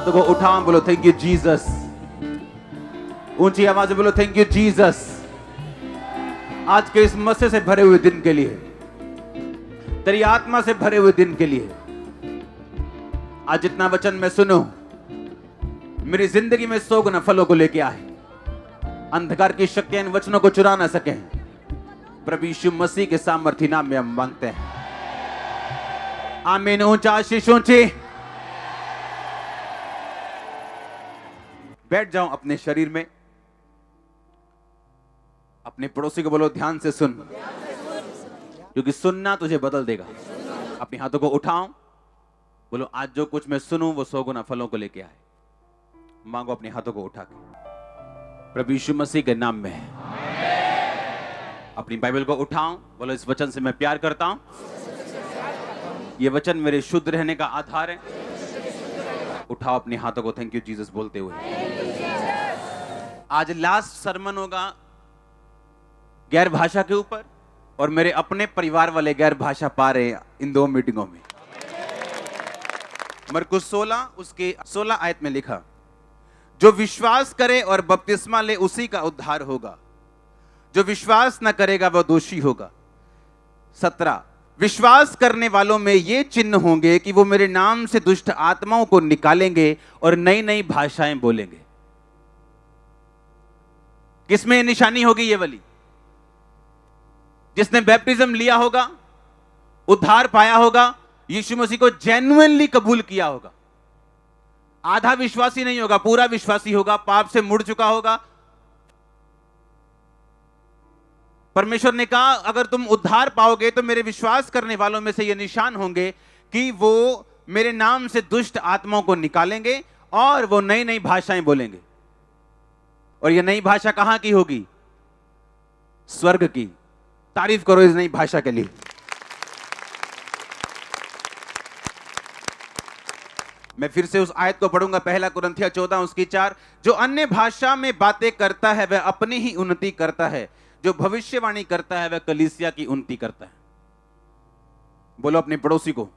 हाथों को उठाओ, बोलो थैंक यू जीसस। ऊंची आवाज में बोलो थैंक यू जीसस। आज के इस मसे से भरे हुए दिन के लिए, तेरी आत्मा से भरे हुए दिन के लिए, आज जितना वचन मैं सुनूं मेरी जिंदगी में 100 गुना फलों को लेके आए। अंधकार की शक्तियां इन वचनों को चुरा ना सके। प्रभु यीशु मसीह के सामर्थी नाम में हम मांगते हैं, आमीन। ऊंचा आशीष ऊंची। बैठ जाओ अपने शरीर में। अपने पड़ोसी को बोलो ध्यान से सुन, क्योंकि सुनना तुझे बदल देगा। अपने हाथों को उठाओ, बोलो आज जो कुछ मैं सुनूं वो 100 गुना फलों को लेके आए। मांगो अपने हाथों को उठा के प्रभु यीशु मसीह के नाम में। अपनी बाइबल को उठाओ, बोलो इस वचन से मैं प्यार करता हूं। ये वचन मेरे शुद्ध रहने का आधार है। उठाओ अपने हाथों को थैंक यू जीसस बोलते हुए। आज लास्ट सरमन होगा गैर भाषा के ऊपर, और मेरे अपने परिवार वाले गैर भाषा पा रहे हैं इन 2 मीटिंगों में। मरकुस 16 उसके 16 आयत में लिखा, जो विश्वास करे और बपतिस्मा ले उसी का उद्धार होगा, जो विश्वास न करेगा वह दोषी होगा। 17 विश्वास करने वालों में ये चिन्ह होंगे कि वो मेरे नाम से दुष्ट आत्माओं को निकालेंगे और नई नई भाषाएं बोलेंगे। किसमें निशानी होगी ये वाली? जिसने बैप्टिज्म लिया होगा, उद्धार पाया होगा, यीशु मसीह को जेन्युइनली कबूल किया होगा। आधा विश्वासी नहीं होगा, पूरा विश्वासी होगा, पाप से मुड़ चुका होगा। परमेश्वर ने कहा अगर तुम उद्धार पाओगे तो मेरे विश्वास करने वालों में से ये निशान होंगे कि वो मेरे नाम से दुष्ट आत्माओं को निकालेंगे और वो नई नई भाषाएं बोलेंगे। और ये नई भाषा कहां की होगी? स्वर्ग की। तारीफ करो इस नई भाषा के लिए। मैं फिर से उस आयत को पढ़ूंगा, 1 कुरिन्थियों 14 उसकी 4। जो अन्य भाषा में बातें करता है वह अपनी ही उन्नति करता है, जो भविष्यवाणी करता है वह कलीसिया की उन्नति करता है। बोलो अपने पड़ोसी को,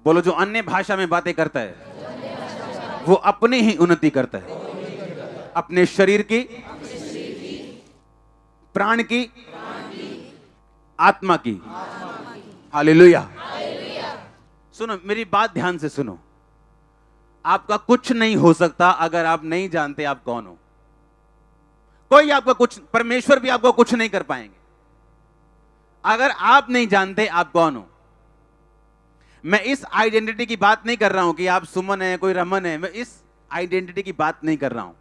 बोलो जो अन्य भाषा में बातें करता है वो अपनी ही उन्नति करता है, अपने शरीर की, प्राण की, आत्मा की। हालेलुया। सुनो मेरी बात ध्यान से सुनो। आपका कुछ नहीं हो सकता अगर आप नहीं जानते आप कौन हो। कोई आपका कुछ, परमेश्वर भी आपको कुछ नहीं कर पाएंगे अगर आप नहीं जानते आप कौन हो। मैं इस आइडेंटिटी की बात नहीं कर रहा हूं कि आप सुमन है, कोई रमन है। मैं इस आइडेंटिटी की बात नहीं कर रहा हूं,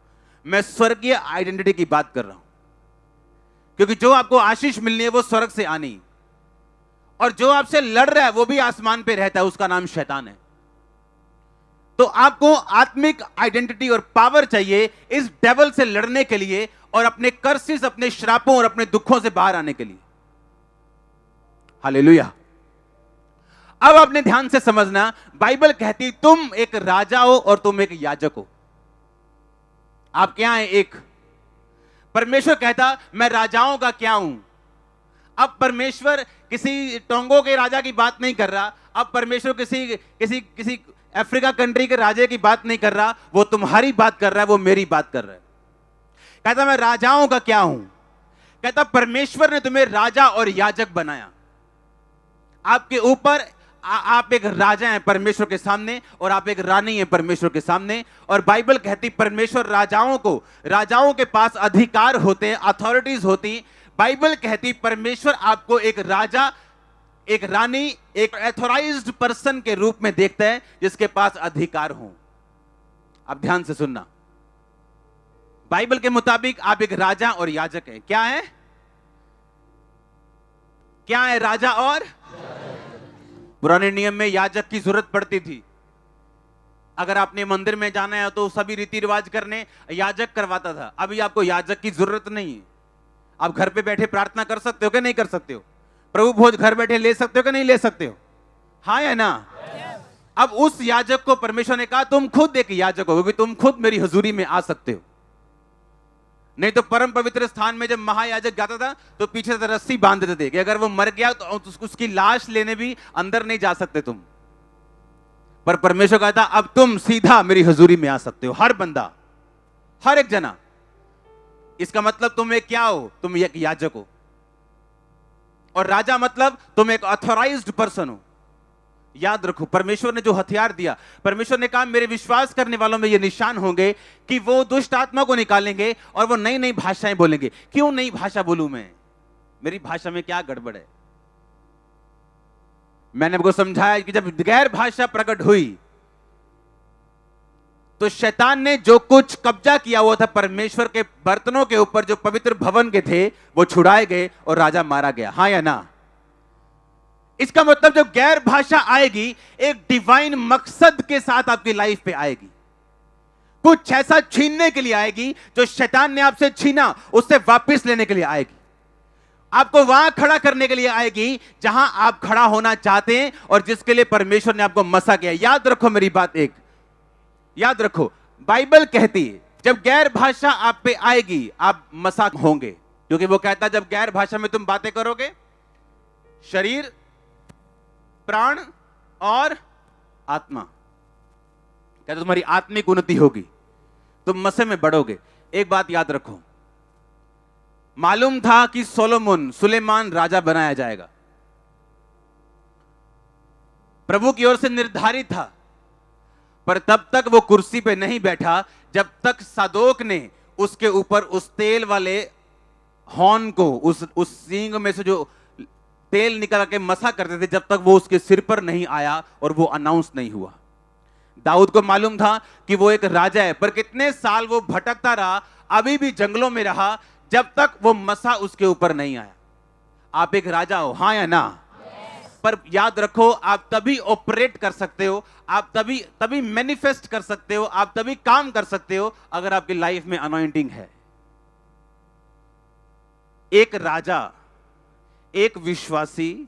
मैं स्वर्गीय आइडेंटिटी की बात कर रहा हूं। क्योंकि जो आपको आशीष मिलनी है वो स्वर्ग से आनी, और जो आपसे लड़ रहा है वो भी आसमान पे रहता है, उसका नाम शैतान है। तो आपको आत्मिक आइडेंटिटी और पावर चाहिए इस डेविल से लड़ने के लिए, और अपने कर्सेस, अपने श्रापों और अपने दुखों से बाहर आने के लिए। हालेलुया। अब आपने ध्यान से समझना, बाइबल कहती तुम एक राजा हो और तुम एक याजक हो। आप क्या हैं? एक। परमेश्वर कहता मैं राजाओं का क्या हूं। अब परमेश्वर किसी टोंगो के राजा की बात नहीं कर रहा। अब परमेश्वर किसी अफ्रीका कंट्री के राजे की बात नहीं कर रहा। वो तुम्हारी बात कर रहा है, वो मेरी बात कर रहा है। कहता मैं राजाओं का क्या हूं। कहता परमेश्वर ने तुम्हें राजा और याजक बनाया। आपके ऊपर आप एक राजा हैं परमेश्वर के सामने, और आप एक रानी हैं परमेश्वर के सामने। और बाइबल कहती परमेश्वर राजाओं के पास अधिकार होते हैं, अथॉरिटीज होती। बाइबल कहती परमेश्वर आपको एक राजा, एक रानी, एक एथोराइज्ड पर्सन के रूप में देखता है जिसके पास अधिकार हो। अब ध्यान से सुनना, बाइबल के मुताबिक आप एक राजा और याजक हैं। क्या है? क्या है राजा और? पुराने नियम में याजक की जरूरत पड़ती थी। अगर आपने मंदिर में जाना है तो सभी रीति रिवाज करने याजक करवाता था। अभी आपको याजक की जरूरत नहीं है। आप घर पे बैठे प्रार्थना कर सकते हो कि नहीं कर सकते हो? प्रभु भोज घर बैठे ले सकते हो कि नहीं ले सकते हो? हाँ या ना? अब उस याजक को परमेश्वर ने कहा तुम खुद एक याजक हो, क्योंकि तुम खुद मेरी हजूरी में आ सकते हो। नहीं तो परम पवित्र स्थान में जब महायाजक जाता था तो पीछे से रस्सी बांध देते थे कि अगर वो मर गया तो उसकी लाश लेने भी अंदर नहीं जा सकते तुम। पर परमेश्वर कहता अब तुम सीधा मेरी हजूरी में आ सकते हो, हर बंदा, हर एक जना। इसका मतलब तुम एक क्या हो? तुम एक याजक हो। और राजा मतलब तुम एक ऑथोराइज्ड पर्सन हो। याद रखो, परमेश्वर ने जो हथियार दिया, परमेश्वर ने कहा मेरे विश्वास करने वालों में ये निशान होंगे कि वो दुष्ट आत्मा को निकालेंगे और वो नई नई भाषाएं बोलेंगे। क्यों नई भाषा बोलूं मैं? मेरी भाषा में क्या गड़बड़ है? मैंने आपको समझाया कि जब गैर भाषा प्रकट हुई तो शैतान ने जो कुछ कब्जा किया हुआ था परमेश्वर के बर्तनों के ऊपर, जो पवित्र भवन के थे, वो छुड़ाए गए और राजा मारा गया। हां या ना? इसका मतलब जब गैर भाषा आएगी, एक डिवाइन मकसद के साथ आपकी लाइफ पे आएगी। कुछ ऐसा छीनने के लिए आएगी जो शैतान ने आपसे छीना, उससे वापस लेने के लिए आएगी। आपको वहां खड़ा करने के लिए आएगी जहां आप खड़ा होना चाहते हैं और जिसके लिए परमेश्वर ने आपको मसा किया। याद रखो मेरी बात, एक याद रखो, बाइबल कहती है जब गैर भाषा आप पे आएगी आप मसा होंगे, क्योंकि वो कहता है जब गैर भाषा में तुम बातें करोगे, शरीर, प्राण और आत्मा, कहते तुम्हारी आत्मिक उन्नति होगी, तुम मसीह में बढ़ोगे। एक बात याद रखो, मालूम था कि सुलेमान राजा बनाया जाएगा, प्रभु की ओर से निर्धारित था, पर तब तक वो कुर्सी पे नहीं बैठा जब तक सादोक ने उसके ऊपर उस तेल वाले हॉर्न को, उस सींग में से जो तेल निकल के मसा करते थे, जब तक वो उसके सिर पर नहीं आया और वो अनाउंस नहीं हुआ। दाऊद को मालूम था कि वो एक राजा है, पर कितने साल वो भटकता रहा, अभी भी जंगलों में रहा, जब तक वो मसा उसके ऊपर नहीं आया। आप एक राजा हो, हां या ना? पर याद रखो, आप तभी ऑपरेट कर सकते हो, आप तभी मैनिफेस्ट कर सकते हो, आप तभी काम कर सकते हो अगर आपकी लाइफ में अनॉइंटिंग है। एक राजा, एक विश्वासी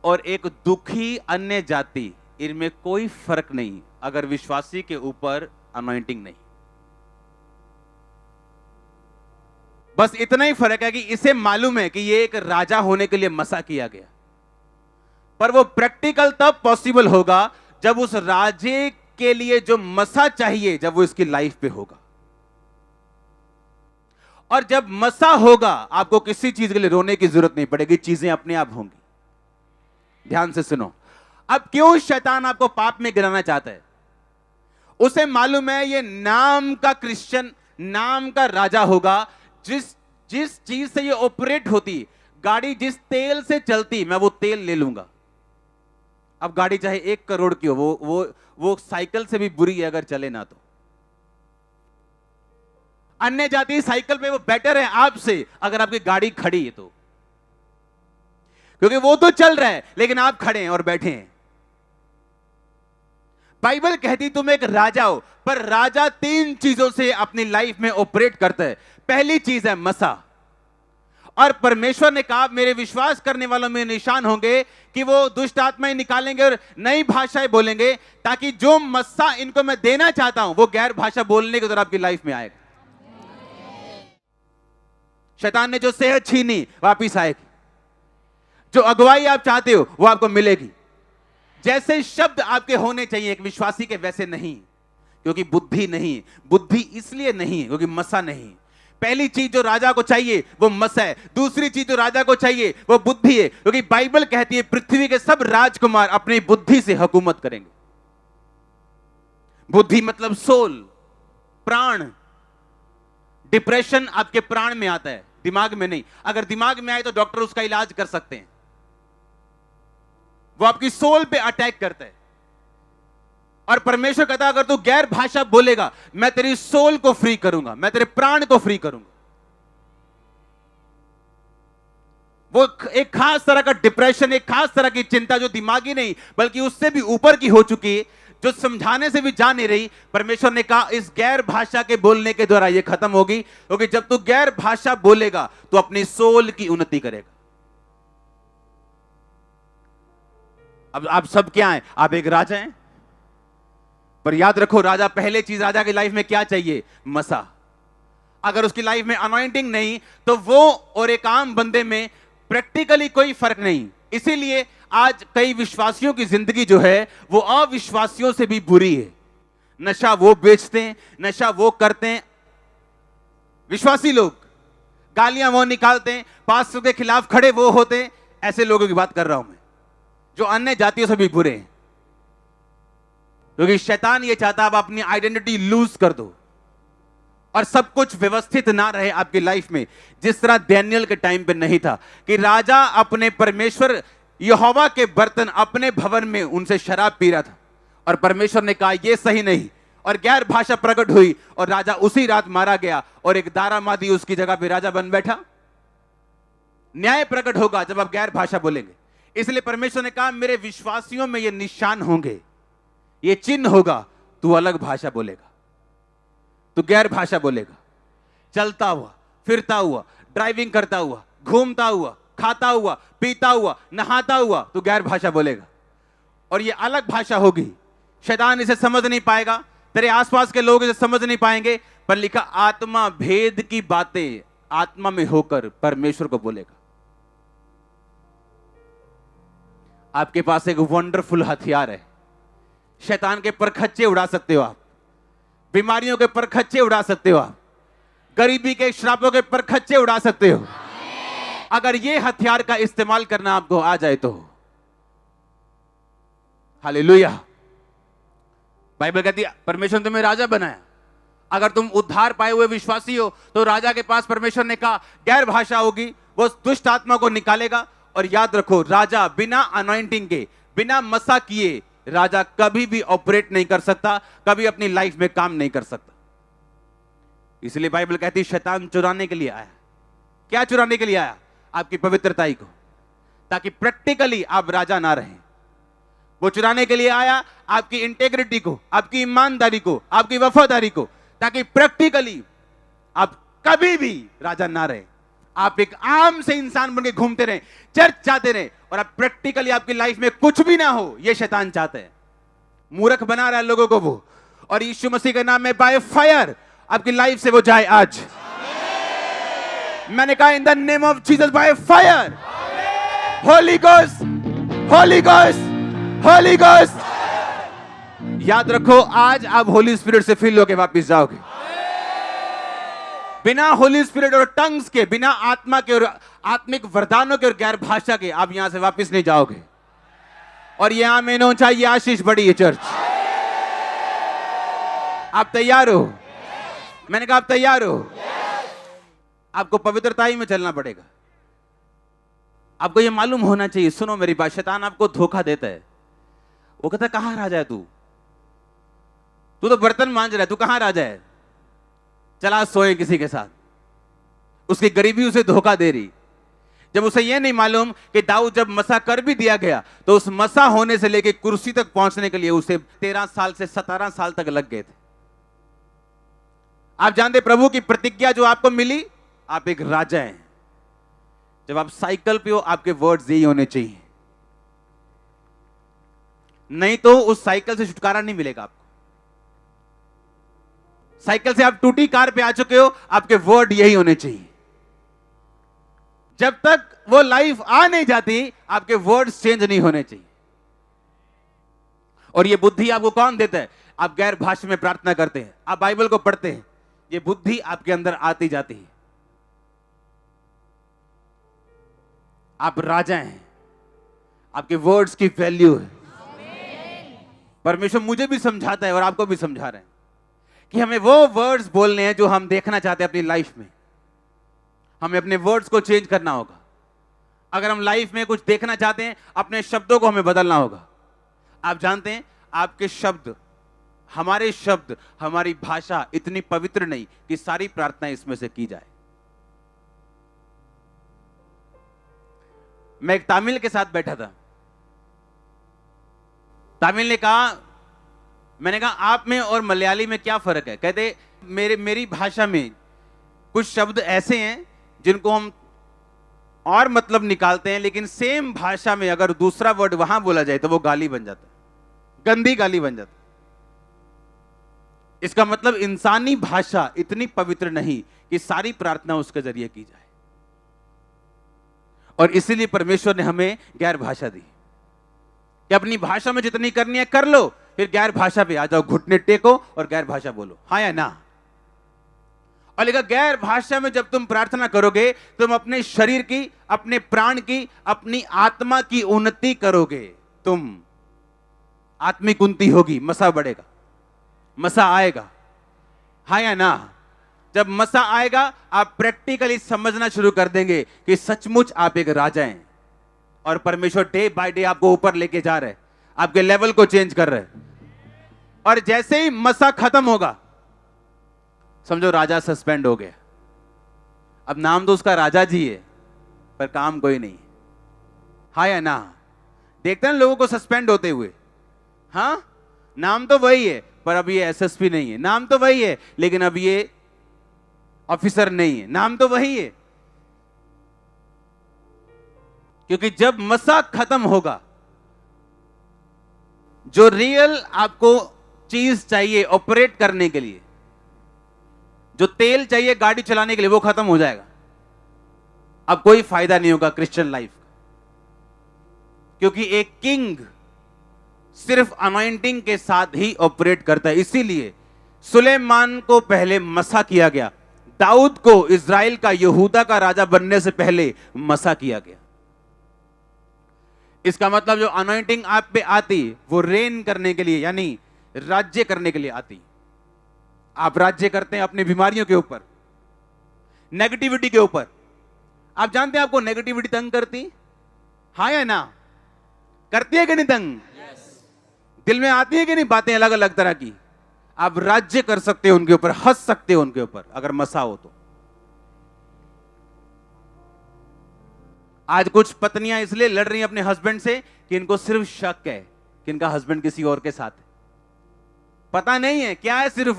और एक दुखी अन्य जाति, इनमें कोई फर्क नहीं अगर विश्वासी के ऊपर अनॉइंटिंग नहीं। बस इतना ही फर्क है कि इसे मालूम है कि ये एक राजा होने के लिए मसा किया गया, पर वो प्रैक्टिकल तब पॉसिबल होगा जब उस राजे के लिए जो मसा चाहिए, जब वो इसकी लाइफ पे होगा। और जब मसा होगा, आपको किसी चीज के लिए रोने की जरूरत नहीं पड़ेगी, चीजें अपने आप होंगी। ध्यान से सुनो, अब क्यों शैतान आपको पाप में गिराना चाहता है? उसे मालूम है ये नाम का क्रिश्चियन, नाम का राजा होगा, जिस चीज से ये ऑपरेट होती, गाड़ी जिस तेल से चलती, मैं वो तेल ले लूंगा। अब गाड़ी चाहे 1 करोड़ की हो, वो साइकिल से भी बुरी है अगर चले ना तो। अन्य जाति साइकिल पे वो बेटर है आपसे अगर आपकी गाड़ी खड़ी है तो, क्योंकि वो तो चल रहा है लेकिन आप खड़े हैं और बैठे हैं। बाइबल कहती तुम एक राजा हो, पर राजा 3 चीजों से अपनी लाइफ में ऑपरेट करता है। पहली चीज है मसा, और परमेश्वर ने कहा मेरे विश्वास करने वालों में निशान होंगे कि वो दुष्ट आत्माएं निकालेंगे और नई भाषाएं बोलेंगे, ताकि जो मस्सा इनको मैं देना चाहता हूं वो गैर भाषा बोलने के द्वारा आपकी लाइफ में आएगा। शैतान ने जो सेहत छीनी वापिस आएगी, जो अगुवाई आप चाहते हो वो आपको मिलेगी। जैसे शब्द आपके होने चाहिए एक विश्वासी के, वैसे नहीं, क्योंकि बुद्धि नहीं, बुद्धि इसलिए नहीं क्योंकि मसा नहीं। पहली चीज जो राजा को चाहिए वो मसा है, दूसरी चीज जो राजा को चाहिए वो बुद्धि है, क्योंकि बाइबल कहती है पृथ्वी के सब राजकुमार अपनी बुद्धि से हुकूमत करेंगे। बुद्धि मतलब सोल, प्राण। डिप्रेशन आपके प्राण में आता है, दिमाग में नहीं। अगर दिमाग में आए तो डॉक्टर उसका इलाज कर सकते हैं, वो आपकी सोल पे अटैक करता है। और परमेश्वर कहता है अगर तू गैर भाषा बोलेगा मैं तेरी सोल को फ्री करूंगा, मैं तेरे प्राण को फ्री करूंगा। वो एक खास तरह का डिप्रेशन, एक खास तरह की चिंता जो दिमागी नहीं बल्कि उससे भी ऊपर की हो चुकी है, जो समझाने से भी जा नहीं रही, परमेश्वर ने कहा इस गैर भाषा के बोलने के द्वारा यह खत्म होगी। क्योंकि जब तू गैर भाषा बोलेगा तो अपनी सोल की उन्नति करेगा। अब आप सब क्या हैं? आप एक राजा हैं, पर याद रखो राजा, पहले चीज राजा की लाइफ में क्या चाहिए? मसा। अगर उसकी लाइफ में अनॉइंटिंग नहीं तो वो और एक आम बंदे में प्रैक्टिकली कोई फर्क नहीं। इसीलिए आज कई विश्वासियों की जिंदगी जो है वो अविश्वासियों से भी बुरी है। नशा वो बेचते हैं, नशा वो करते हैं, विश्वासी लोग गालियां वो निकालते हैं, पास्टर के खिलाफ खड़े वो होते हैं। ऐसे लोगों की बात कर रहा हूं मैं, जो अन्य जातियों से भी बुरे हैं। क्योंकि शैतान ये चाहता है आप अपनी आइडेंटिटी लूज कर दो और सब कुछ व्यवस्थित ना रहे आपकी लाइफ में। जिस तरह डैनियल के टाइम पे नहीं था कि राजा अपने परमेश्वर यहोवा के बर्तन अपने भवन में उनसे शराब पी रहा था और परमेश्वर ने कहा यह सही नहीं, और गैर भाषा प्रकट हुई और राजा उसी रात मारा गया और एक दारामादी उसकी जगह पे राजा बन बैठा। न्याय प्रकट होगा जब आप गैर भाषा बोलेंगे। इसलिए परमेश्वर ने कहा मेरे विश्वासियों में ये निशान होंगे, ये चिन्ह होगा, तू अलग भाषा बोलेगा, तू गैर भाषा बोलेगा, चलता हुआ, फिरता हुआ, ड्राइविंग करता हुआ, घूमता हुआ, खाता हुआ, पीता हुआ, नहाता हुआ, तू गैर भाषा बोलेगा। और ये अलग भाषा होगी। शैतान इसे समझ नहीं पाएगा, तेरे आसपास के लोग इसे समझ नहीं पाएंगे, पर लिखा आत्मा भेद की बातें आत्मा में होकर परमेश्वर को बोलेगा। आपके पास एक वंडरफुल हथियार है। शैतान के परखच्चे उड़ा सकते हो आप, बीमारियों के परखच्चे उड़ा सकते हो आप, गरीबी के श्रापों के परखच्चे उड़ा सकते हो, अगर ये हथियार का इस्तेमाल करना आपको आ जाए तो। हालेलुया। बाइबल कहती है परमेश्वर ने तुम्हें राजा बनाया। अगर तुम उद्धार पाए हुए विश्वासी हो तो राजा के पास परमेश्वर ने कहा गैर भाषा होगी, वो दुष्ट आत्मा को निकालेगा। और याद रखो, राजा बिना अनॉइंटिंग के, बिना मसा किए राजा कभी भी ऑपरेट नहीं कर सकता, कभी अपनी लाइफ में काम नहीं कर सकता। इसलिए बाइबल कहती है शैतान चुराने के लिए आया। क्या चुराने के लिए आया? आपकी पवित्रता को, ताकि प्रैक्टिकली आप राजा ना रहें। वो चुराने के लिए आया आपकी इंटेग्रिटी को, आपकी ईमानदारी को, आपकी वफादारी को, ताकि प्रैक्टिकली आप कभी भी राजा ना रहे। आप एक आम से इंसान बनके घूमते रहे, चर्च जाते रहे, और आप प्रैक्टिकली आपकी लाइफ में कुछ भी ना हो। ये शैतान चाहते हैं, मूर्ख बना रहा है लोगों को वो। और यीशु मसीह के नाम में बाय फायर आपकी लाइफ से वो जाए आज। मैंने कहा in the name of Jesus by fire, Holi ghost, Holi ghost, Holi ghost. याद रखो, आज आप होली स्पिरिट से फिल होके वापस जाओगे। बिना होली स्पिरिट और टंग्स के, बिना आत्मा के और आत्मिक वरदानों के और गैर भाषा के आप यहां से वापस नहीं जाओगे। और ये आमीन हो चाहिए, आशीष बड़ी है चर्च। आप तैयार हो? मैंने कहा आप तैयार हो? आपको पवित्रता ही में चलना पड़ेगा। आपको ये मालूम होना चाहिए, सुनो मेरी बात, शैतान आपको धोखा देता है। वो कहता है कहां राजा है तू? तू तो बर्तन मांज रहा है, तू कहां राजा है? चला सोए किसी के साथ। उसकी गरीबी उसे धोखा दे रही। जब उसे यह नहीं मालूम कि दाऊद जब मसा कर भी दिया गया तो उस मसा होने से लेकर कुर्सी तक पहुंचने के लिए उसे 13 साल से 17 साल तक लग गए थे। आप जानते प्रभु की प्रतिज्ञा जो आपको मिली, आप एक राजा हैं। जब आप साइकिल पे हो आपके वर्ड्स यही होने चाहिए, नहीं तो उस साइकिल से छुटकारा नहीं मिलेगा आपको। साइकिल से आप टूटी कार पे आ चुके हो, आपके वर्ड यही होने चाहिए। जब तक वो लाइफ आ नहीं जाती, आपके वर्ड्स चेंज नहीं होने चाहिए। और ये बुद्धि आपको कौन देता है? आप गैर भाषा में प्रार्थना करते हैं, आप बाइबल को पढ़ते हैं, ये बुद्धि आपके अंदर आती जाती है। आप राजा हैं, आपके वर्ड्स की वैल्यू है। परमेश्वर मुझे भी समझाता है और आपको भी समझा रहे हैं कि हमें वो वर्ड्स बोलने हैं जो हम देखना चाहते हैं अपनी लाइफ में। हमें अपने वर्ड्स को चेंज करना होगा। अगर हम लाइफ में कुछ देखना चाहते हैं, अपने शब्दों को हमें बदलना होगा। आप जानते हैं, आपके शब्द, हमारे शब्द, हमारी भाषा इतनी पवित्र नहीं कि सारी प्रार्थना इसमें से की जाए। मैं एक तामिल के साथ बैठा था। तामिल ने कहा, मैंने कहा आप में और मलयाली में क्या फर्क है? कहते मेरी भाषा में कुछ शब्द ऐसे हैं जिनको हम और मतलब निकालते हैं, लेकिन सेम भाषा में अगर दूसरा वर्ड वहां बोला जाए तो वो गाली बन जाता है, गंदी गाली बन जाता है। इसका मतलब इंसानी भाषा इतनी पवित्र नहीं कि सारी प्रार्थना उसके जरिए की जाए। और इसीलिए परमेश्वर ने हमें गैर भाषा दी कि अपनी भाषा में जितनी करनी है कर लो, फिर गैर भाषा पे आ जाओ, घुटने टेको और गैर भाषा बोलो, हाँ या ना। और लिखा गैर भाषा में जब तुम प्रार्थना करोगे तुम अपने शरीर की, अपने प्राण की, अपनी आत्मा की उन्नति करोगे। तुम आत्मिक उन्नति होगी, मसा बढ़ेगा, मसा आएगा, हाँ या ना। जब मसा आएगा आप प्रैक्टिकली समझना शुरू कर देंगे कि सचमुच आप एक राजा हैं और परमेश्वर डे बाय डे आपको ऊपर लेके जा रहे हैं, आपके लेवल को चेंज कर रहे हैं। और जैसे ही मसा खत्म होगा समझो राजा सस्पेंड हो गया। अब नाम तो उसका राजा जी है पर काम कोई नहीं, हाँ या ना। देखते हैं लोगों को सस्पेंड होते हुए, हाँ नाम तो वही है पर अब ये एसएसपी नहीं है, नाम तो वही है लेकिन अब ये ऑफिसर नहीं है, नाम तो वही है। क्योंकि जब मसा खत्म होगा जो रियल आपको चीज चाहिए ऑपरेट करने के लिए, जो तेल चाहिए गाड़ी चलाने के लिए, वो खत्म हो जाएगा। अब कोई फायदा नहीं होगा क्रिश्चियन लाइफ का, क्योंकि एक किंग सिर्फ अनॉइंटिंग के साथ ही ऑपरेट करता है। इसीलिए सुलेमान को पहले मसा किया गया, दाऊद को इज़राइल का, यहूदा का राजा बनने से पहले मसा किया गया। इसका मतलब जो अनॉइंटिंग आप पे आती वो रेन करने के लिए, यानी राज्य करने के लिए आती। आप राज्य करते हैं अपनी बीमारियों के ऊपर, नेगेटिविटी के ऊपर। आप जानते हैं आपको नेगेटिविटी तंग करती, हाँ या ना, करती है कि नहीं तंग? दिल में आती है कि नहीं बातें अलग अलग तरह की। आप राज्य कर सकते हो उनके ऊपर, हंस सकते हो उनके ऊपर अगर मसा हो तो। आज कुछ पत्नियां इसलिए लड़ रही हैं अपने हस्बैंड से कि इनको सिर्फ शक है कि इनका हस्बैंड किसी और के साथ है। पता नहीं है क्या है, सिर्फ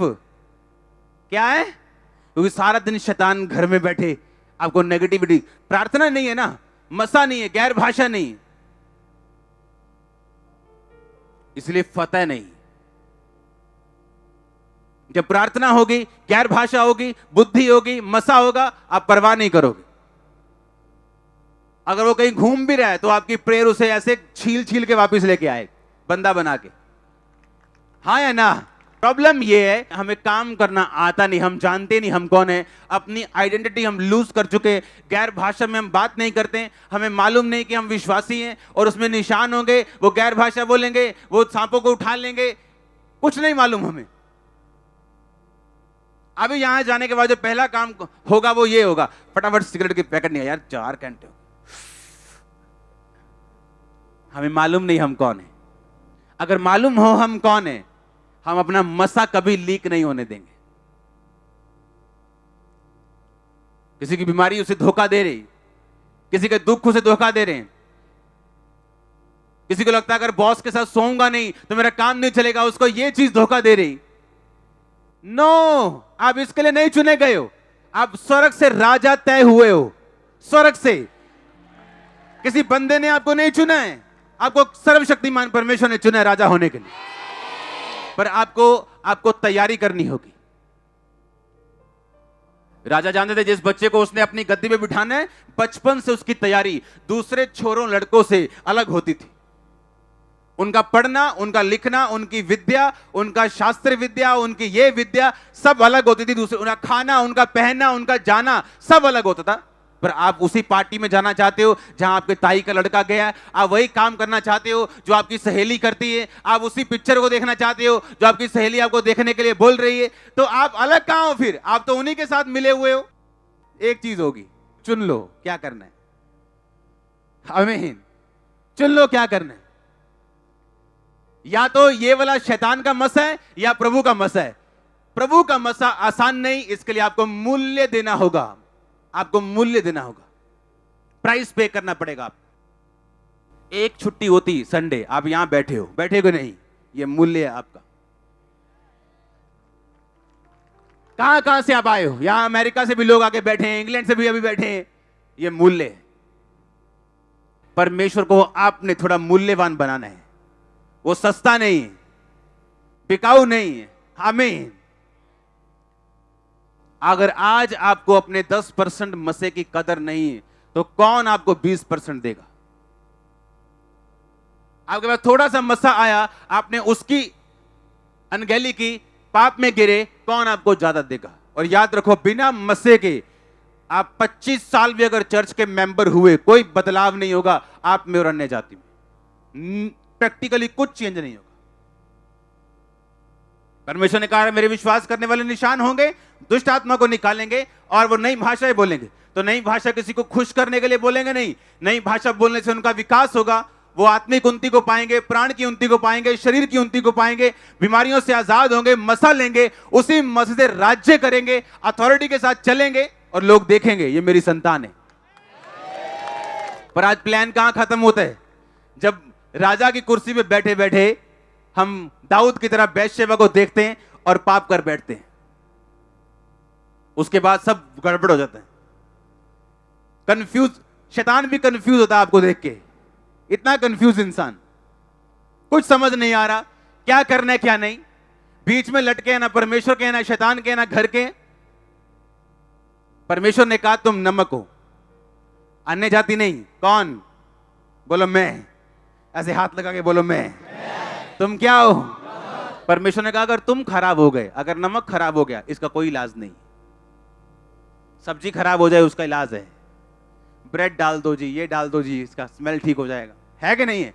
क्या है, क्योंकि सारा दिन शैतान घर में बैठे आपको नेगेटिविटी। प्रार्थना नहीं है ना, मसा नहीं है, गैर भाषा नहीं, इसलिए फतह नहीं। जब प्रार्थना होगी, गैर भाषा होगी, बुद्धि होगी, मसा होगा, आप परवाह नहीं करोगे। अगर वो कहीं घूम भी रहा है तो आपकी प्रेयर उसे ऐसे छील छील के वापस लेके आए, बंदा बना के, हाँ या ना। प्रॉब्लम ये है हमें काम करना आता नहीं, हम जानते नहीं हम कौन है, अपनी आइडेंटिटी हम लूज कर चुके। गैर भाषा में हम बात नहीं करते, हमें मालूम नहीं कि हम विश्वासी हैं और उसमें निशान होंगे, वो गैर भाषा बोलेंगे, वो सांपों को उठा लेंगे, कुछ नहीं मालूम हमें। अभी यहां जाने के बाद जो पहला काम होगा वो ये होगा, फटाफट सिगरेट की पैकेट नहीं है यार, 4 घंटे। हमें मालूम नहीं हम कौन है। अगर मालूम हो हम कौन है, हम अपना मसा कभी लीक नहीं होने देंगे। किसी की बीमारी उसे धोखा दे रही, किसी के दुख उसे धोखा दे रहे हैं, किसी को लगता है अगर बॉस के साथ सोऊंगा नहीं तो मेरा काम नहीं चलेगा, उसको ये चीज धोखा दे रही। नो, आप इसके लिए नहीं चुने गए हो, आप स्वर्ग से राजा तय हुए हो। स्वर्ग से किसी बंदे ने आपको नहीं चुना है, आपको सर्वशक्तिमान परमेश्वर ने चुना है राजा होने के लिए। पर आपको तैयारी करनी होगी। राजा जानते थे जिस बच्चे को उसने अपनी गद्दी पे बिठाना है, बचपन से उसकी तैयारी दूसरे छोरों लड़कों से अलग होती थी। उनका पढ़ना, उनका लिखना, उनकी विद्या, उनका शास्त्र विद्या, उनकी ये विद्या सब अलग होती थी दूसरे। उनका खाना, उनका पहनना, उनका जाना सब अलग होता था। पर आप उसी पार्टी में जाना चाहते हो जहां आपके ताई का लड़का गया है, आप वही काम करना चाहते हो जो आपकी सहेली करती है, आप उसी पिक्चर को देखना चाहते हो जो आपकी सहेली आपको देखने के लिए बोल रही है, तो आप अलग कहां हो फिर? आप तो उन्हीं के साथ मिले हुए हो। एक चीज होगी, चुन लो क्या करना है। आमीन, चुन लो क्या करना है। या तो ये वाला शैतान का मसा है या प्रभु का मसा है। प्रभु का मसा आसान नहीं, इसके लिए आपको मूल्य देना होगा, आपको मूल्य देना होगा, प्राइस पे करना पड़ेगा। आप एक छुट्टी होती संडे, आप यहां बैठे हो, बैठे को नहीं, ये मूल्य है आपका। कहां कहां से आप आए हो, यहां अमेरिका से भी लोग आके बैठे हैं, इंग्लैंड से भी अभी बैठे हैं, ये मूल्य है। परमेश्वर को आपने थोड़ा मूल्यवान बनाना है, वो सस्ता नहीं है, बिकाऊ नहीं है। आमीन। अगर आज आपको अपने 10% मसे की कदर नहीं है तो कौन आपको 20% देगा? आपके पास थोड़ा सा मसा आया, आपने उसकी अनगैली की, पाप में गिरे, कौन आपको ज्यादा देगा? और याद रखो, बिना मसे के आप 25 साल भी अगर चर्च के मेंबर हुए, कोई बदलाव नहीं होगा आप में और अन्य जाति में। प्रैक्टिकली कुछ चेंज नहीं होगा। परमेश्वर ने कहा मेरे विश्वास करने वाले निशान होंगे, दुष्ट आत्मा को निकालेंगे और वो नई भाषाएं बोलेंगे। तो नई भाषा किसी को खुश करने के लिए बोलेंगे नहीं, नई भाषा बोलने से उनका विकास होगा, वो आत्मिक उन्नति को पाएंगे, प्राण की उन्नति को पाएंगे, शरीर की उन्नति को पाएंगे, बीमारियों से आजाद होंगे, मसा लेंगे, उसी मसे से राज्य करेंगे, अथॉरिटी के साथ चलेंगे और लोग देखेंगे ये मेरी संतान है। पर आज प्लान कहां खत्म होता है? जब राजा की कुर्सी पे बैठे बैठे हम दाऊद की तरह बैतशेबा को देखते हैं और पाप कर बैठते हैं, उसके बाद सब गड़बड़ हो जाता है। कंफ्यूज, शैतान भी कंफ्यूज होता है आपको देख के, इतना कंफ्यूज इंसान, कुछ समझ नहीं आ रहा क्या करना है क्या नहीं, बीच में लटके, ना परमेश्वर के, ना शैतान के, ना घर के। परमेश्वर ने कहा तुम नमक हो, अन्य जाति नहीं। कौन? बोलो मैं। ऐसे हाथ लगा के बोलो मैं। तुम क्या हो? परमेश्वर ने कहा अगर तुम खराब हो गए, अगर नमक खराब हो गया, इसका कोई इलाज नहीं। सब्जी खराब हो जाए उसका इलाज है, ब्रेड डाल दो जी, ये डाल दो जी, इसका स्मेल ठीक हो जाएगा, है कि नहीं है?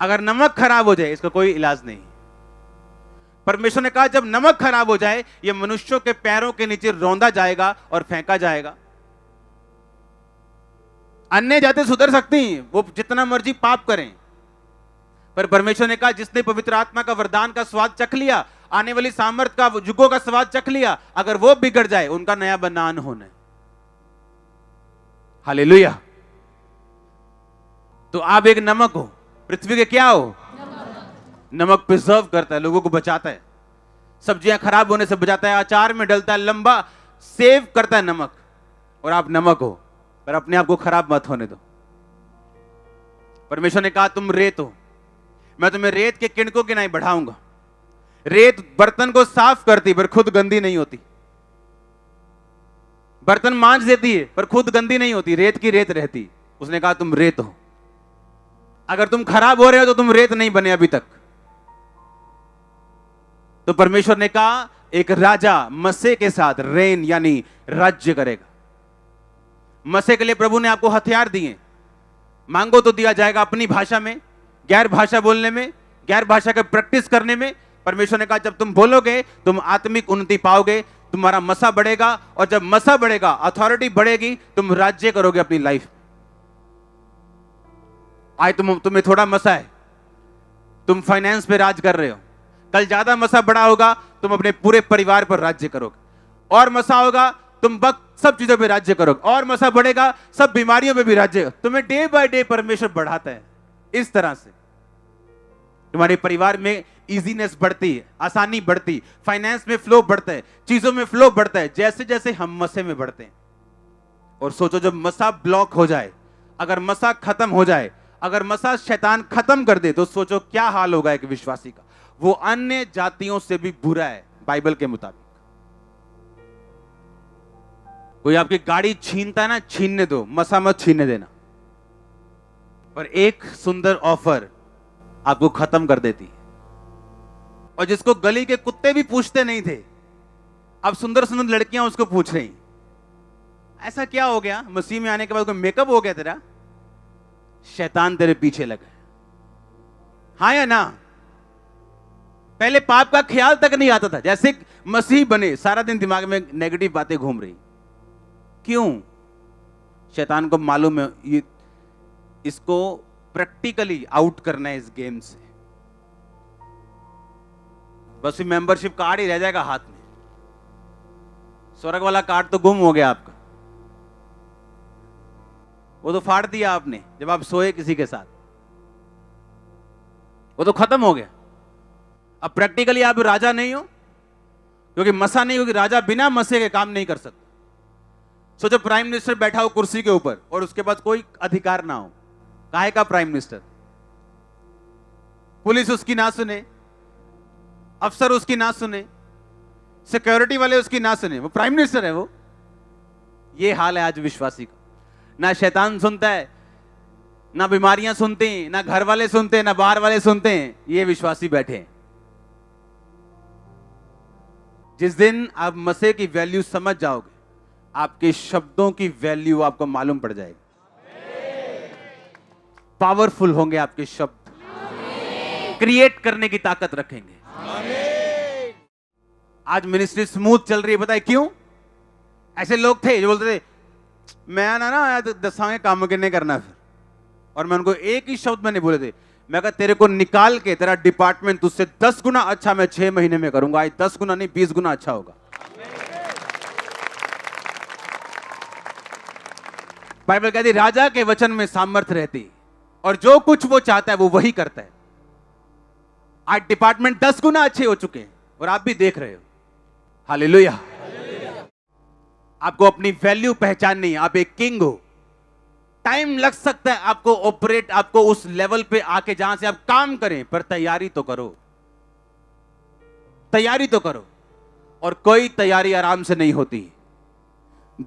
अगर नमक खराब हो जाए इसका कोई इलाज नहीं। परमेश्वर ने कहा जब नमक खराब हो जाए, ये मनुष्यों के पैरों के नीचे रौंदा जाएगा और फेंका जाएगा। अन्य जाति सुधर सकती हैं, वो जितना मर्जी पाप करें, पर परमेश्वर ने कहा जिसने पवित्र आत्मा का वरदान का स्वाद चख लिया, आने वाली सामर्थ का, युगों का स्वाद चख लिया, अगर वो बिगड़ जाए उनका नया बनना अनहोना है। हालेलुया। तो आप एक नमक हो, पृथ्वी के क्या हो? नमक प्रिजर्व करता है, लोगों को बचाता है, सब्जियां खराब होने से बचाता है, अचार में डलता है, लंबा सेव करता है नमक। और आप नमक हो, पर अपने आप को खराब मत होने दो। परमेश्वर ने कहा तुम रेत हो, मैं तुम्हें रेत के किणकों की नहीं बढ़ाऊंगा। रेत बर्तन को साफ करती पर खुद गंदी नहीं होती, बर्तन मांज देती है पर खुद गंदी नहीं होती, रेत की रेत रहती। उसने कहा तुम रेत हो, अगर तुम खराब हो रहे हो तो तुम रेत नहीं बने अभी तक। तो परमेश्वर ने कहा एक राजा मसे के साथ रेन यानी राज्य करेगा। मसे के लिए प्रभु ने आपको हथियार दिए, मांगो तो दिया जाएगा, अपनी भाषा में, गैर भाषा बोलने में, गैर भाषा का प्रैक्टिस करने में। परमेश्वर ने कहा जब तुम बोलोगे तुम आत्मिक उन्नति पाओगे, तुम्हारा मसा बढ़ेगा, और जब मसा बढ़ेगा अथॉरिटी बढ़ेगी, तुम राज्य करोगे अपनी लाइफ। आज तुम्हें थोड़ा मसा है, तुम फाइनेंस पे राज कर रहे हो, कल ज्यादा मसा बड़ा होगा तुम अपने पूरे परिवार पर राज्य करोगे, और मसा होगा तुम सब चीजों पे राज्य करोगे, और मसा बढ़ेगा सब बीमारियों पे भी राज्य। तुम्हें डे बाय डे परमेश्वर बढ़ाता है। इस तरह से तुम्हारे परिवार में इजीनेस बढ़ती है, आसानी बढ़ती, फाइनेंस में फ्लो बढ़ता है, चीजों में फ्लो बढ़ता है, जैसे जैसे हम मसे में बढ़ते हैं। और सोचो जब मसा ब्लॉक हो जाए, अगर मसा खत्म हो जाए, अगर मसा शैतान खत्म कर दे, तो सोचो क्या हाल होगा एक विश्वासी का। वो अन्य जातियों से भी बुरा है बाइबल के मुताबिक। कोई आपकी गाड़ी छीनता है ना, छीनने दो, मसा मत छीनने देना। पर एक सुंदर ऑफर आपको खत्म कर देती है, और जिसको गली के कुत्ते भी पूछते नहीं थे, अब सुंदर सुंदर लड़कियां उसको पूछ रही, ऐसा क्या हो गया? मसीह में आने के बाद कोई मेकअप हो गया तेरा? शैतान तेरे पीछे लगा है, हाँ या ना? पहले पाप का ख्याल तक नहीं आता था, जैसे मसीह बने सारा दिन दिमाग में नेगेटिव बातें घूम रही। क्यों? शैतान को मालूम है ये इसको प्रैक्टिकली आउट करना है इस गेम से। बस मेंबरशिप कार्ड ही रह जाएगा हाथ में, स्वर्ग वाला कार्ड तो गुम हो गया आपका, वो तो फाड़ दिया आपने जब आप सोए किसी के साथ, वो तो खत्म हो गया। अब प्रैक्टिकली आप राजा नहीं हो, क्योंकि मसा नहीं, क्योंकि राजा बिना मसे के काम नहीं कर सकता। सोचो प्राइम मिनिस्टर बैठा हो कुर्सी के ऊपर और उसके पास कोई अधिकार ना हो, काहे का प्राइम मिनिस्टर? पुलिस उसकी ना सुने, अफसर उसकी ना सुने, सिक्योरिटी वाले उसकी ना सुने, वो प्राइम मिनिस्टर है वो। ये हाल है आज विश्वासी का। ना शैतान सुनता है, ना बीमारियां सुनती हैं, ना घर वाले सुनते हैं, ना बाहर वाले सुनते हैं, ये विश्वासी बैठे हैं। जिस दिन आप मसीह की वैल्यू समझ जाओगे, आपके शब्दों की वैल्यू आपको मालूम पड़ जाएगी। पावरफुल होंगे आपके शब्द, क्रिएट करने की ताकत रखेंगे। आज मिनिस्ट्री स्मूथ चल रही है, पता है क्यों? ऐसे लोग थे जो बोलते थे मैं ना दसांगे काम के नहीं करना फिर, और मैं उनको एक ही शब्द में नहीं बोले थे, मैं कहा तेरे को निकाल के तेरा डिपार्टमेंट तुझसे 10 गुना अच्छा मैं 6 महीने में करूंगा। आज 10 गुना नहीं 20 गुना अच्छा होगा। बाइबल कहती राजा के वचन में सामर्थ्य रहती, और जो कुछ वो चाहता है वो वही करता है। आज डिपार्टमेंट 10 गुना अच्छे हो चुके हैं और आप भी देख रहे हो। हालेलुया। आपको अपनी वैल्यू पहचाननी है। आप एक किंग हो। टाइम लग सकता है आपको ऑपरेट, आपको उस लेवल पे आके जहां से आप काम करें, पर तैयारी तो करो, तैयारी तो करो। और कोई तैयारी आराम से नहीं होती।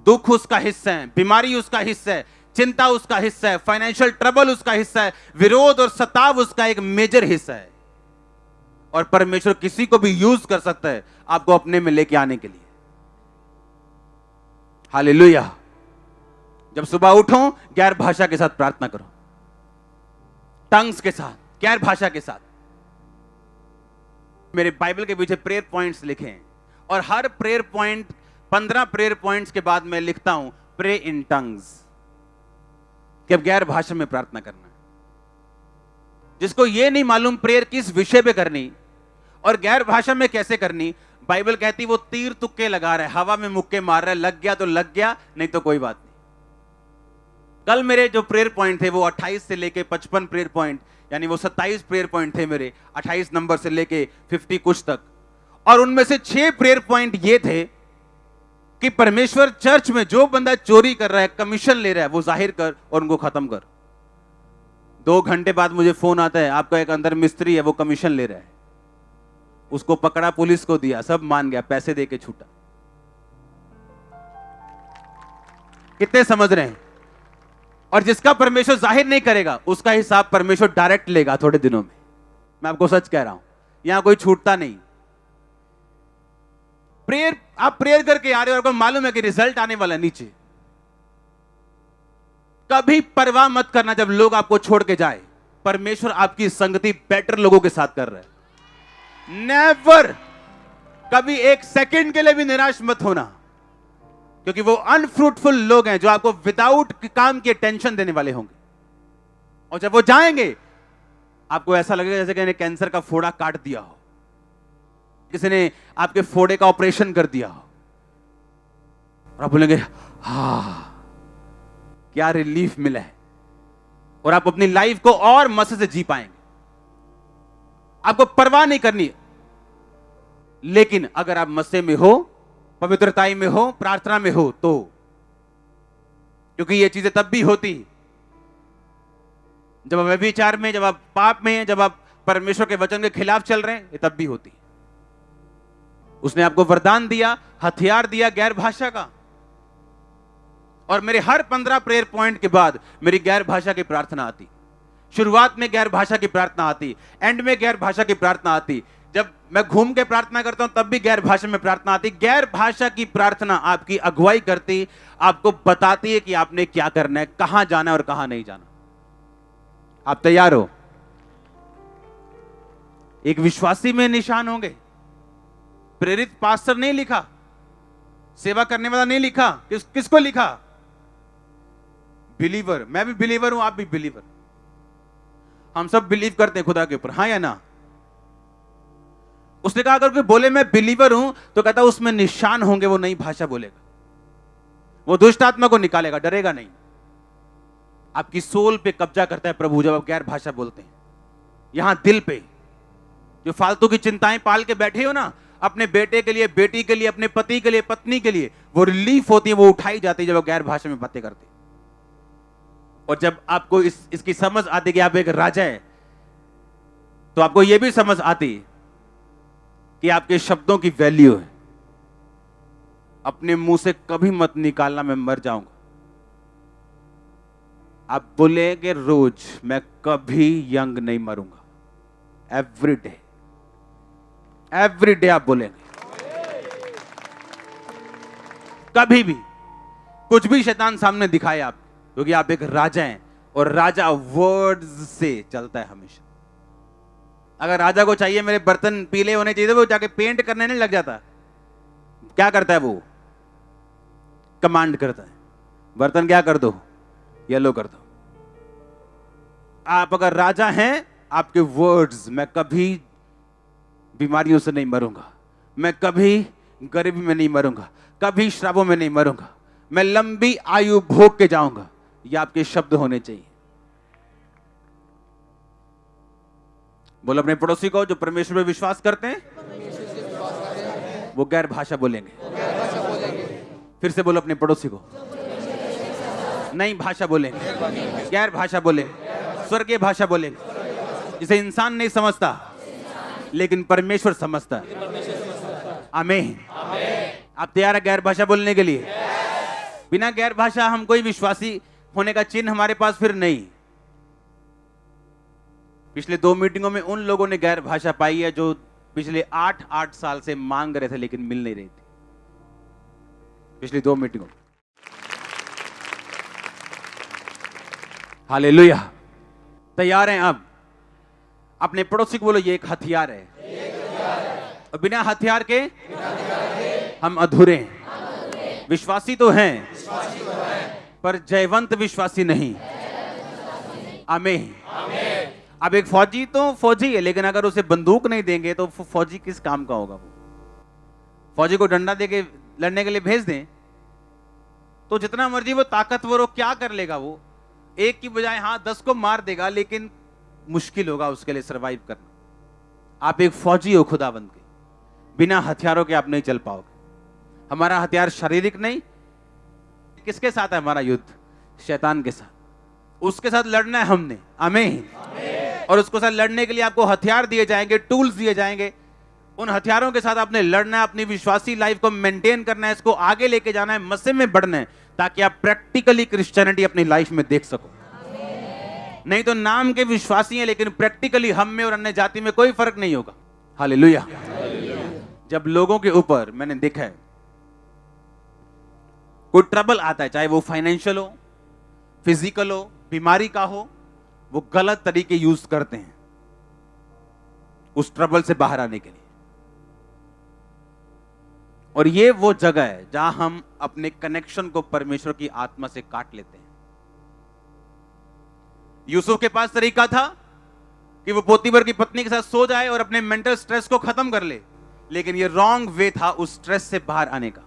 दुख उसका हिस्सा है, बीमारी उसका हिस्सा है, चिंता उसका हिस्सा है, फाइनेंशियल ट्रबल उसका हिस्सा है, विरोध और सताव उसका एक मेजर हिस्सा है। और परमेश्वर किसी को भी यूज कर सकता है आपको अपने में लेके आने के लिए। हालेलुया। जब सुबह उठो गैर भाषा के साथ प्रार्थना करो, टंग्स के साथ, गैर भाषा के साथ। मेरे बाइबल के पीछे प्रेयर पॉइंट्स लिखे हैं, और हर प्रेयर पॉइंट 15 प्रेयर पॉइंट्स के बाद मैं लिखता हूं प्रे इन टंग्स, कि अब गैर भाषा में प्रार्थना करना है। जिसको यह नहीं मालूम प्रेयर किस विषय पे करनी और गैर भाषा में कैसे करनी, बाइबल कहती वो तीर तुक्के लगा रहा है, हवा में मुक्के मार रहा है, लग गया तो लग गया, नहीं तो कोई बात नहीं। कल मेरे जो प्रेयर पॉइंट थे वो 28 से लेके 55 प्रेयर पॉइंट, यानी वो 27 प्रेयर पॉइंट थे मेरे, 28 नंबर से लेके 50 कुछ तक। और उनमें से 6 प्रेयर पॉइंट ये थे कि परमेश्वर चर्च में जो बंदा चोरी कर रहा है, कमीशन ले रहा है, वो जाहिर कर और उनको खत्म कर। 2 घंटे बाद मुझे फोन आता है, आपका एक अंदर मिस्त्री है वो कमीशन ले रहा है, उसको पकड़ा, पुलिस को दिया, सब मान गया, पैसे देके छूटा। कितने समझ रहे हैं? और जिसका परमेश्वर जाहिर नहीं करेगा उसका हिसाब परमेश्वर डायरेक्ट लेगा थोड़े दिनों में। मैं आपको सच कह रहा हूं, यहां कोई छूटता नहीं। प्रेयर, आप प्रेयर करके आ रहे हो, आपको मालूम है कि रिजल्ट आने वाला नीचे। कभी परवाह मत करना जब लोग आपको छोड़ के जाए, परमेश्वर आपकी संगति बेटर लोगों के साथ कर रहा है। नेवर, कभी एक सेकंड के लिए भी निराश मत होना, क्योंकि वो अनफ्रूटफुल लोग हैं जो आपको विदाउट काम के टेंशन देने वाले होंगे। और जब वो जाएंगे आपको ऐसा लगेगा जैसे किसी ने कैंसर का फोड़ा काट दिया हो, किसी ने आपके फोड़े का ऑपरेशन कर दिया हो, और आप बोलेंगे हाँ क्या रिलीफ मिला है, और आप अपनी लाइफ को और मजे से जी पाएंगे। आपको परवाह नहीं करनी। लेकिन अगर आप मसीह में हो, पवित्रताई में हो, प्रार्थना में हो, तो क्योंकि ये चीजें तब भी होती जब आप व्यभिचार में, जब आप पाप में हैं, जब आप परमेश्वर के वचन के खिलाफ चल रहे हैं, ये तब भी होती। उसने आपको वरदान दिया, हथियार दिया गैर भाषा का, और मेरे हर 15 प्रेयर पॉइंट के बाद मेरी गैर भाषा की प्रार्थना आती। शुरुआत में गैर भाषा की प्रार्थना आती, एंड में गैर भाषा की प्रार्थना आती। जब मैं घूम के प्रार्थना करता हूं तब भी गैर भाषा में प्रार्थना आती। गैर भाषा की प्रार्थना आपकी अगुवाई करती, आपको बताती है कि आपने क्या करना है, कहां जाना है और कहां नहीं जाना। आप तैयार हो? एक विश्वासी में निशान होंगे। प्रेरित पास्टर नहीं लिखा, सेवा करने वाला नहीं लिखा, किसको लिखा? बिलीवर। मैं भी बिलीवर हूं, आप भी बिलीवर। हम सब बिलीव करते हैं खुदा के ऊपर, हाँ या ना? उसने कहा अगर कोई बोले मैं बिलीवर हूं, तो कहता उसमें निशान होंगे, वो नई भाषा बोलेगा, वो दुष्ट आत्मा को निकालेगा, डरेगा नहीं। आपकी सोल पे कब्जा करता है प्रभु जब आप गैर भाषा बोलते हैं। यहां दिल पे जो फालतू की चिंताएं पाल के बैठे हो ना, अपने बेटे के लिए, बेटी के लिए, अपने पति के लिए, पत्नी के लिए, वो रिलीफ होती है, वो उठाई जाती है जब आप गैर भाषा में बातें करते हैं। और जब आपको इसकी समझ आती कि आप एक राजा है, तो आपको यह भी समझ आती कि आपके शब्दों की वैल्यू है। अपने मुंह से कभी मत निकालना मैं मर जाऊंगा। आप बोलेंगे रोज, मैं कभी यंग नहीं मरूंगा। एवरी डे आप बोलेंगे, कभी भी कुछ भी शैतान सामने दिखाए आप, क्योंकि आप एक राजा हैं और राजा वर्ड्स से चलता है हमेशा। अगर राजा को चाहिए मेरे बर्तन पीले होने चाहिए, वो जाके पेंट करने नहीं लग जाता। क्या करता है वो? कमांड करता है, बर्तन क्या कर दो, येलो कर दो। आप अगर राजा हैं, आपके वर्ड्स, मैं कभी बीमारियों से नहीं मरूंगा, मैं कभी गरीबी में नहीं मरूंगा, कभी श्रापों में नहीं मरूंगा, मैं लंबी आयु भोग के जाऊंगा, ये आपके शब्द होने चाहिए। बोलो अपने पड़ोसी को, जो परमेश्वर में विश्वास करते हैं वो गैर भाषा बोलेंगे। फिर से बोलो अपने पड़ोसी को, नई भाषा बोलेंगे, गैर भाषा बोलेंगे, स्वर्गीय भाषा बोलेंगे, जिसे इंसान नहीं समझता लेकिन परमेश्वर समझता है। आमीन। आप तैयार है गैर भाषा बोलने के लिए? बिना गैर भाषा हम कोई विश्वासी होने का चिन्ह हमारे पास फिर नहीं। पिछले 2 मीटिंगों में उन लोगों ने गैर भाषा पाई है जो पिछले 8 साल से मांग रहे थे लेकिन मिल नहीं रही थी। पिछली 2 मीटिंगों। हालेलुया। तैयार हैं? अब अपने पड़ोसी को बोलो, ये एक हथियार है, और बिना हथियार के हम अधूरे हैं। विश्वासी तो हैं पर जयवंत विश्वासी नहीं। आमीन। अब एक फौजी तो फौजी है, लेकिन अगर उसे बंदूक नहीं देंगे तो फौजी किस काम का होगा? वो फौजी को डंडा देके लड़ने के लिए भेज दें तो जितना मर्जी वो ताकतवर हो, क्या कर लेगा? वो एक की बजाय 10 को मार देगा, लेकिन मुश्किल होगा उसके लिए सरवाइव करना। आप एक फौजी हो खुदावंद के, बिना हथियारों के आप नहीं चल पाओगे। हमारा हथियार शारीरिक नहीं। किसके साथ है हमारा युद्ध? शैतान के साथ। उसके साथ लड़ना है हमने। आमीन। और उसके साथ लड़ने के लिए आपको हथियार दिए जाएंगे, टूल्स दिए जाएंगे। उन हथियारों के साथ आपने लड़ना है, अपनी विश्वासी लाइफ को मेंटेन करना है, इसको आगे लेके जाना है, मसीह में बढ़ना है, ताकि आप प्रैक्टिकली क्रिश्चियनिटी अपनी लाइफ में देख सको। नहीं तो नाम के विश्वासी हैं लेकिन प्रैक्टिकली हम में और अन्य जाति में कोई फर्क नहीं होगा। हालेलुया। जब लोगों के ऊपर मैंने देखा है कोई ट्रबल आता है, चाहे वो फाइनेंशियल हो, फिजिकल हो, बीमारी का हो, वो गलत तरीके यूज करते हैं उस ट्रबल से बाहर आने के लिए। और ये वो जगह है जहां हम अपने कनेक्शन को परमेश्वर की आत्मा से काट लेते हैं। यूसुफ के पास तरीका था कि वो पोतीफर की पत्नी के साथ सो जाए और अपने मेंटल स्ट्रेस को खत्म कर ले, लेकिन ये रॉन्ग वे था उस स्ट्रेस से बाहर आने का,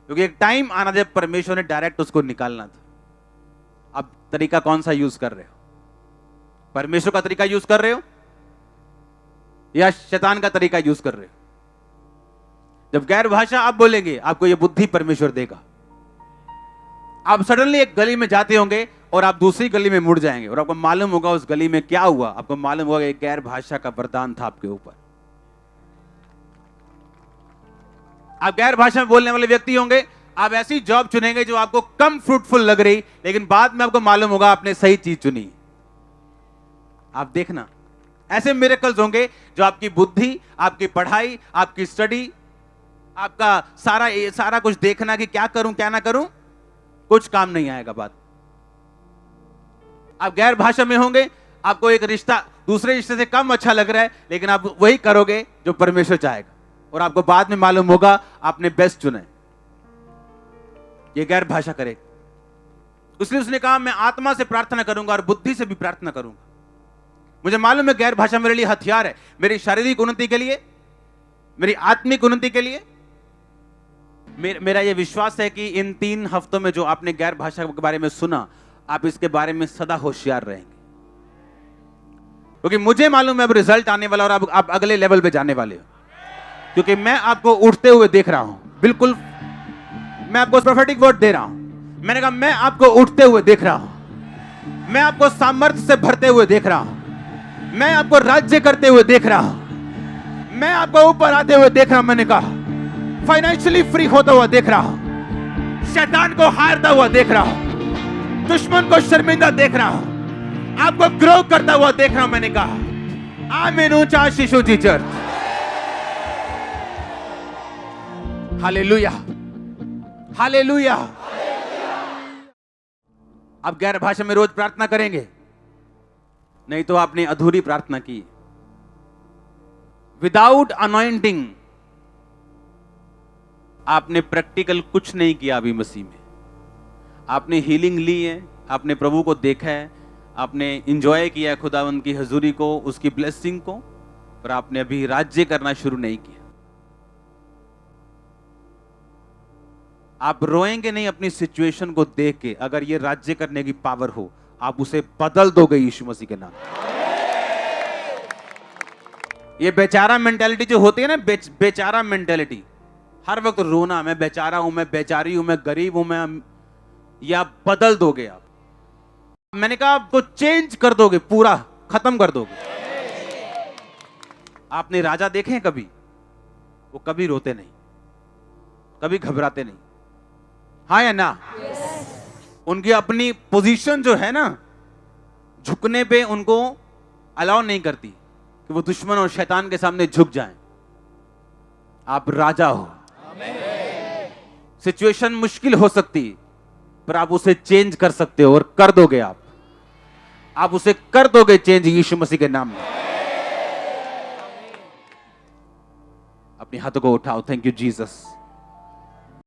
क्योंकि एक टाइम आना जब परमेश्वर ने डायरेक्ट उसको निकालना था। अब तरीका कौन सा यूज कर रहे हो? परमेश्वर का तरीका यूज कर रहे हो या शैतान का तरीका यूज कर रहे हो? जब गैर भाषा आप बोलेंगे, आपको यह बुद्धि परमेश्वर देगा। आप सडनली एक गली में जाते होंगे और आप दूसरी गली में मुड़ जाएंगे और आपको मालूम होगा उस गली में क्या हुआ। आपको मालूम होगा एक गैर भाषा का वरदान था आपके ऊपर। आप गैर भाषा में बोलने वाले व्यक्ति होंगे, आप ऐसी जॉब चुनेंगे जो आपको कम फ्रूटफुल लग रही, लेकिन बाद में आपको मालूम होगा आपने सही चीज चुनी। आप देखना ऐसे मिरेकल्स होंगे जो आपकी बुद्धि, आपकी पढ़ाई, आपकी स्टडी, आपका सारा कुछ देखना कि क्या करूं क्या ना करूं, कुछ काम नहीं आएगा बात। आप गैर भाषा में होंगे, आपको एक रिश्ता दूसरे रिश्ते से कम अच्छा लग रहा है, लेकिन आप वही करोगे जो परमेश्वर चाहेगा, और आपको बाद में मालूम होगा आपने बेस्ट चुना है। ये गैर भाषा करे, इसलिए उसने कहा मैं आत्मा से प्रार्थना करूंगा और बुद्धि से भी प्रार्थना करूंगा। मुझे मालूम है गैर भाषा मेरे लिए हथियार है, मेरी शारीरिक उन्नति के लिए, मेरी आत्मिक उन्नति के लिए। मेरा यह विश्वास है कि इन 3 हफ्तों में जो आपने गैर भाषा के बारे में सुना, आप इसके बारे में सदा होशियार रहेंगे, क्योंकि मुझे मालूम है अब रिजल्ट आने वाला और आप अगले लेवल पे जाने वाले हो, क्योंकि मैं आपको उठते हुए देख रहा हूं। बिल्कुल मैं आपको प्रोफेटिक वर्ड दे रहा हूं। मैंने कहा मैं आपको उठते हुए देख रहा हूं, मैं आपको सामर्थ्य से भरते हुए देख रहा हूं, मैं आपको राज्य करते हुए देख रहा हूं, मैं आपको ऊपर आते हुए देख रहा हूं। मैंने कहा फाइनेंशियली फ्री होता हुआ देख रहा हूं, शैतान को हारता हुआ देख रहा हूं, दुश्मन को शर्मिंदा देख रहा हूं, आपको ग्रो करता हुआ देख रहा हूं। मैंने कहा आमीन। ऊंचा शिशु जी चर्च। Hallelujah, hallelujah. आप गैर भाषा में रोज प्रार्थना करेंगे, नहीं तो आपने अधूरी प्रार्थना की। विदाउट अनॉइंटिंग आपने प्रैक्टिकल कुछ नहीं किया अभी मसीह में। आपने हीलिंग ली है, आपने प्रभु को देखा है, आपने इंजॉय किया है खुदावंद की हजूरी को, उसकी ब्लेसिंग को, पर आपने अभी राज्य करना शुरू नहीं किया। आप रोएंगे नहीं अपनी सिचुएशन को देख के। अगर ये राज्य करने की पावर हो, आप उसे बदल दोगे यीशु मसीह के नाम। ये बेचारा मेंटालिटी जो होती है ना, बेचारा मेंटालिटी, हर वक्त रोना, मैं बेचारा हूं, मैं बेचारी हूं, मैं गरीब हूं, मैं, या बदल दोगे आप। मैंने कहा आपको चेंज कर दोगे, पूरा खत्म कर दोगे। आपने राजा देखे हैं कभी? वो कभी रोते नहीं, कभी घबराते नहीं, हाँ या ना? उनकी अपनी पोजीशन जो है ना, झुकने पे उनको अलाउ नहीं करती कि वो दुश्मन और शैतान के सामने झुक जाएं। आप राजा हो। सिचुएशन मुश्किल हो सकती, पर आप उसे चेंज कर सकते हो, और कर दोगे आप उसे कर दोगे चेंज यीशु मसीह के नाम में। अपने हाथों को उठाओ। Thank you Jesus.